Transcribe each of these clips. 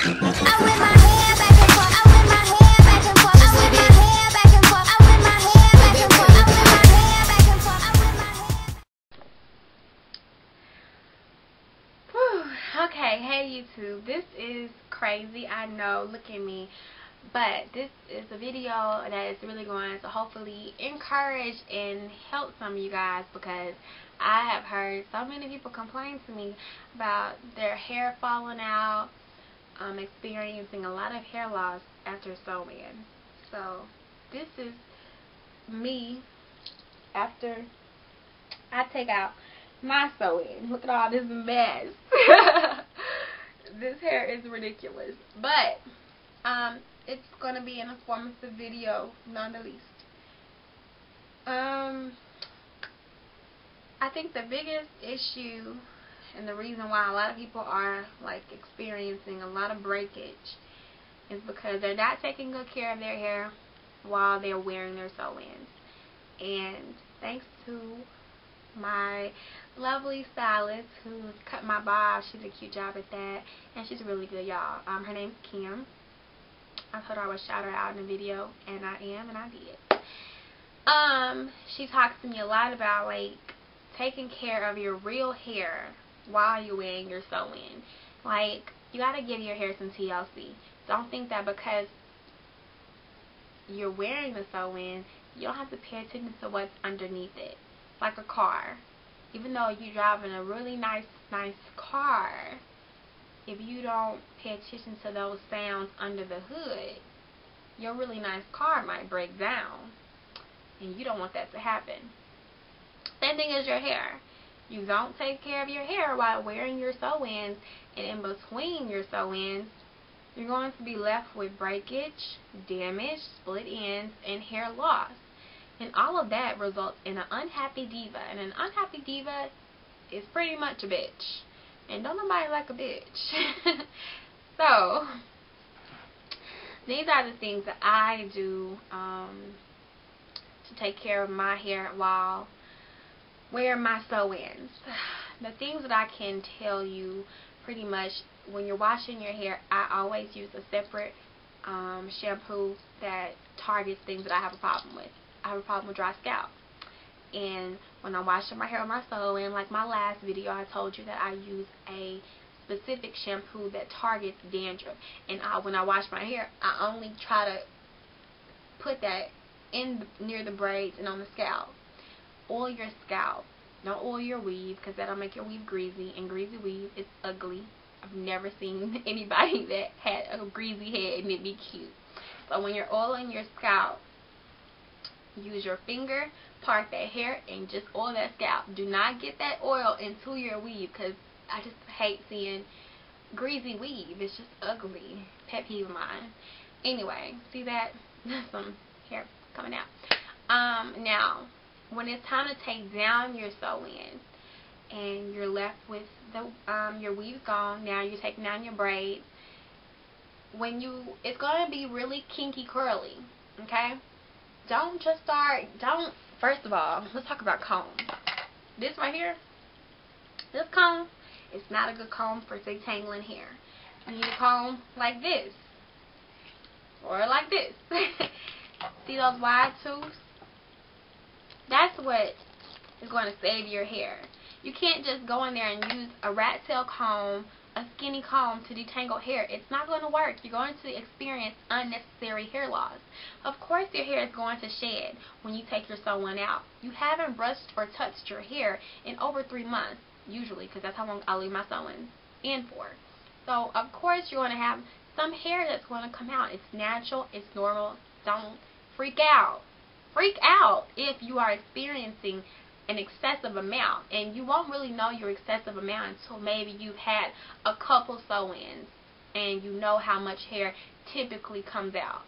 Okay, hey YouTube, this is crazy, I know, look at me, but this is a video that is really going to hopefully encourage and help some of you guys, because I have heard so many people complain to me about their hair falling out, experiencing a lot of hair loss after sewing. So this is me after I take out my sewing. Look at all this mess. This hair is ridiculous, but it's gonna be an informative video none the least. I think the biggest issue and the reason why a lot of people are like experiencing a lot of breakage is because they're not taking good care of their hair while they're wearing their sew-ins. And thanks to my lovely stylist who cut my bob, she did a cute job at that, and she's really good, y'all. Her name's Kim. I told her I would shout her out in the video, and I am, and I did. She talks to me a lot about like taking care of your real hair while you're wearing your sew-in. Like, you gotta give your hair some TLC. Don't think that because you're wearing the sew-in, you don't have to pay attention to what's underneath it. Like a car. Even though you're driving a really nice car, if you don't pay attention to those sounds under the hood, your really nice car might break down. And you don't want that to happen. Same thing as your hair. You don't take care of your hair while wearing your sew-ins, and in between your sew-ins, you're going to be left with breakage, damage, split ends, and hair loss. And all of that results in an unhappy diva. And an unhappy diva is pretty much a bitch. And don't nobody like a bitch. So, these are the things that I do to take care of my hair while wearing my sew-ins. The things that I can tell you pretty much when you're washing your hair, I always use a separate shampoo that targets things that I have a problem with. I have a problem with dry scalp. And when I'm washing my hair on my sew-in, like my last video, I told you that I use a specific shampoo that targets dandruff. And when I wash my hair, I only try to put that in near the braids and on the scalp. Oil your scalp. Don't oil your weave, because that'll make your weave greasy. And greasy weave is ugly. I've never seen anybody that had a greasy head and it be cute. So when you're oiling your scalp, use your finger, part that hair, and just oil that scalp. Do not get that oil into your weave, because I just hate seeing greasy weave. It's just ugly. Pet peeve of mine. Anyway, see that? Some hair coming out. Now, when it's time to take down your sew-in, and you're left with the your weave's gone, now you're taking down your braids. It's gonna be really kinky curly, okay? First of all, let's talk about comb. This right here, this comb is not a good comb for detangling hair. You need a comb like this, or like this. See those wide tubes? That's what is going to save your hair. You can't just go in there and use a rat tail comb, a skinny comb to detangle hair. It's not going to work. You're going to experience unnecessary hair loss. Of course your hair is going to shed when you take your sew-in out. You haven't brushed or touched your hair in over 3 months, usually, because that's how long I leave my sew-ins in for. So of course you're going to have some hair that's going to come out. It's natural. It's normal. Don't freak out. Freak out if you are experiencing an excessive amount, and you won't really know your excessive amount until maybe you've had a couple sew-ins and you know how much hair typically comes out.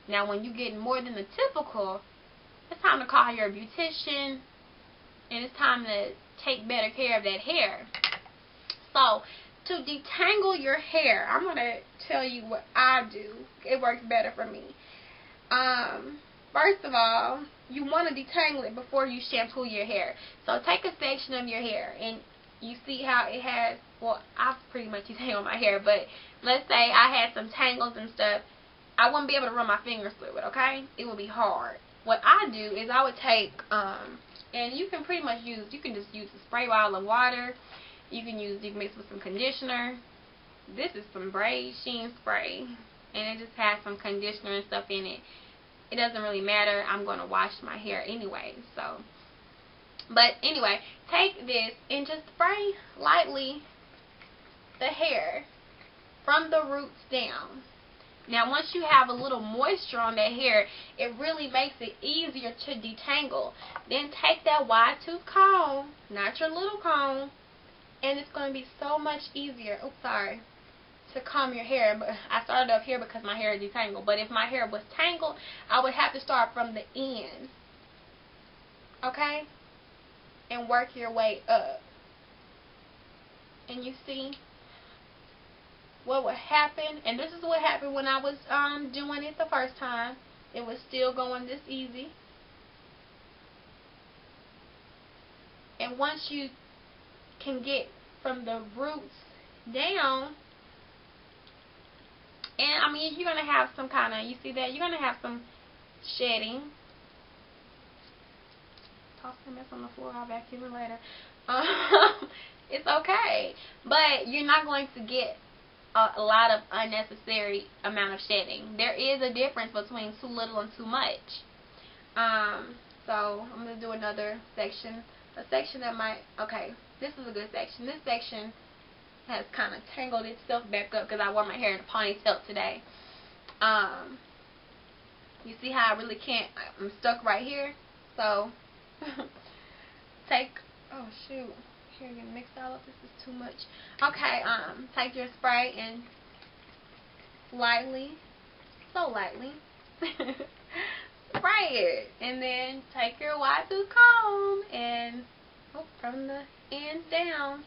Now when you get more than the typical, it's time to call your beautician, and it's time to take better care of that hair. So to detangle your hair, I'm going to tell you what I do. It works better for me. First of all, you want to detangle it before you shampoo your hair. So take a section of your hair, and you see how it has, well, I've pretty much detangled my hair, but let's say I had some tangles and stuff, I wouldn't be able to run my fingers through it, okay? It would be hard. What I do is I would take, and you can pretty much use, you can just use a spray bottle of water. You can mix with some conditioner. This is some braid sheen spray, and it just has some conditioner and stuff in it. It doesn't really matter. I'm going to wash my hair anyway, so. But anyway, take this and just spray lightly the hair from the roots down. Now, once you have a little moisture on that hair, it really makes it easier to detangle. Then take that wide tooth comb, not your little comb, and it's going to be so much easier. Oops, sorry. To comb your hair. But I started up here because my hair is detangled. But if my hair was tangled, I would have to start from the end. Okay? And work your way up. And you see what would happen. And this is what happened when I was doing it the first time. It was still going this easy. And once you can get from the roots down, and I mean, you're going to have some kind of, you see that? You're going to have some shedding. Toss the mess on the floor, I'll vacuum it later. It's okay. But you're not going to get a lot of unnecessary amount of shedding. There is a difference between too little and too much. So, I'm going to do another section. A section that might, okay, this is a good section. This section has kind of tangled itself back up because I wore my hair in a ponytail today. You see how I really can't, I'm stuck right here. So, take, oh shoot, here getting mixed all up, this is too much. Okay, take your spray and lightly, so lightly, spray it. And then take your wide tooth comb and, from the end down.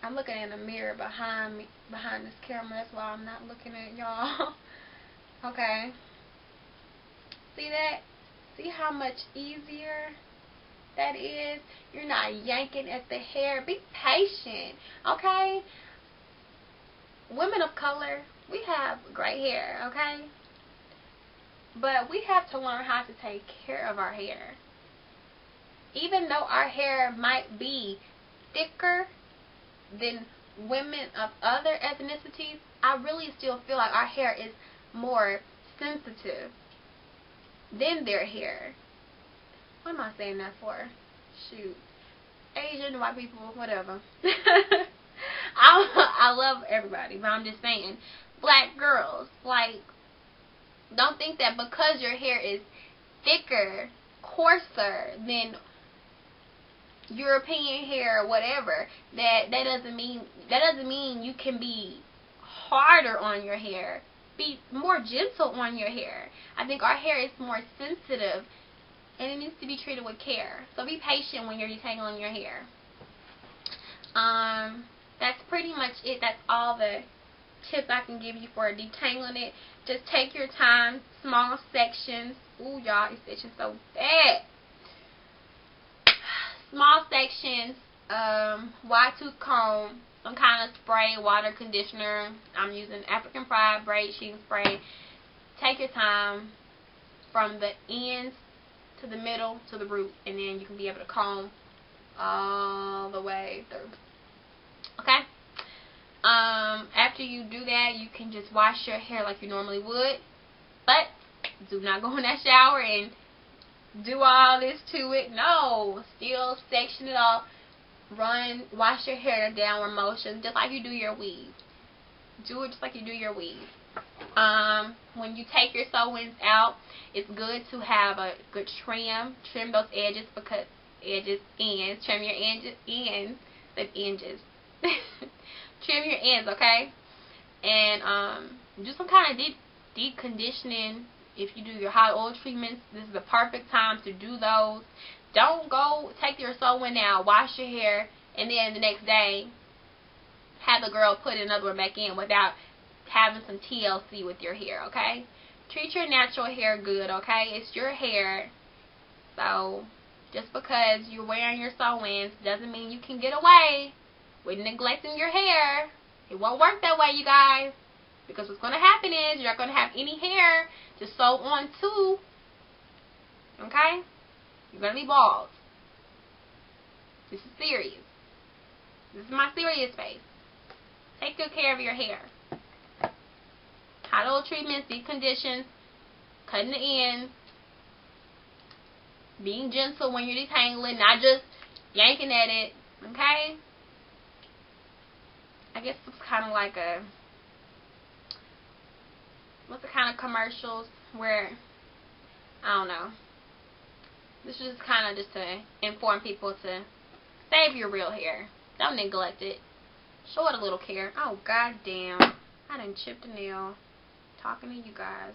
I'm looking in a mirror behind me, behind this camera. That's why I'm not looking at y'all. Okay. See that? See how much easier that is? You're not yanking at the hair. Be patient. Okay? Women of color, we have great hair. Okay? But we have to learn how to take care of our hair. Even though our hair might be thicker than women of other ethnicities, I really still feel like our hair is more sensitive than their hair. What am I saying that for? Shoot. Asian, white people, whatever. I love everybody, but I'm just saying, black girls, like, don't think that because your hair is thicker, coarser than European hair or whatever, that doesn't mean you can be harder on your hair. Be more gentle on your hair. I think our hair is more sensitive and it needs to be treated with care. So be patient when you're detangling your hair. That's pretty much it. That's all the tips I can give you for detangling it. Just take your time, small sections. Ooh, y'all, these sections so bad. Small sections, wide tooth comb, some kind of spray, water, conditioner. I'm using African Pride braid sheen spray. Take your time from the ends to the middle to the root, and then you can be able to comb all the way through. Okay? After you do that, you can just wash your hair like you normally would, but do not go in that shower and do all this to it. No, still section it off. Wash your hair in a downward motion, just like you do your weave. Do it just like you do your weave. When you take your sew-ins out, it's good to have a good trim. Trim those edges because ends. Trim your ends. Trim your ends, okay? And do some kind of deep conditioning. If you do your hot oil treatments, this is the perfect time to do those. Don't go take your sew-in now, wash your hair, and then the next day have the girl put another one back in without having some TLC with your hair, okay? Treat your natural hair good, okay? It's your hair, so Just because you're wearing your sew-ins doesn't mean you can get away with neglecting your hair. It won't work that way, you guys. Because what's going to happen is you're not going to have any hair to sew on to. Okay? You're going to be bald. This is serious. This is my serious face. Take good care of your hair. Hot oil treatments, deep conditions, cutting the ends, being gentle when you're detangling, not just yanking at it. Okay? I guess it's kind of like a, what's the kind of commercials where, I don't know. This is kind of just to inform people to save your real hair. Don't neglect it. Show it a little care. Oh, god damn. I done chipped a nail talking to you guys.